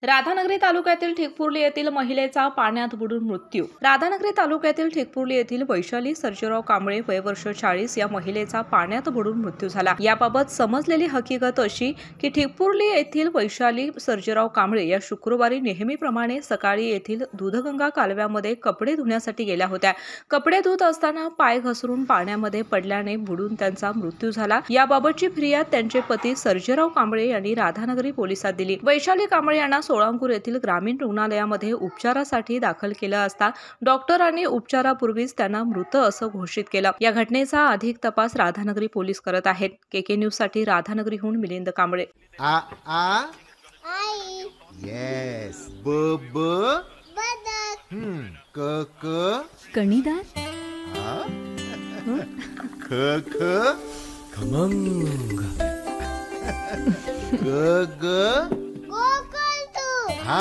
राधानगरी तालुक्यातील ठिकपुर्ली येथील महिलेचा पाण्यात बुडून मृत्यू. राधानगरी तालुक्यातील ठिकपुर्ली येथील वैशाली सर्जेराव कांबळे वय वर्ष 40 या महिलेचा पाण्यात बुडून मृत्यू झाला. याबाबत समजलेली हकीकत अशी की ठिकपुर्ली येथील वैशाली सर्जेराव कांबळे या शुक्रवारी नेहमीप्रमाणे सकाळी येथील दूधगंगा कालव्यामध्ये कपडे धुण्यासाठी गेल्या होत्या. कपडे धुत असताना पाय घसरून पाण्यामध्ये पडल्याने बुडून त्यांचा मृत्यू झाला. याबाबतची फिर्याद त्यांचे पती सर्जेराव कांबळे यांनी राधानगरी पोलिसात दिली. वैशाली कांबळे यांना सोळापूर येथील ग्रामीण रुग्णालयामध्ये उपचारासाठी दाखल केलं असता डॉक्टरांनी उपचारापूर्वीच त्यांना मृत असं घोषित केलं. या घटनेचा अधिक तपास राधानगरी पोलीस करत आहेत. केके न्यूज साठी राधानगरीहून मिलिंद कांबळे. येस ब ब क क कणीदार, ख ख खमंग ग ग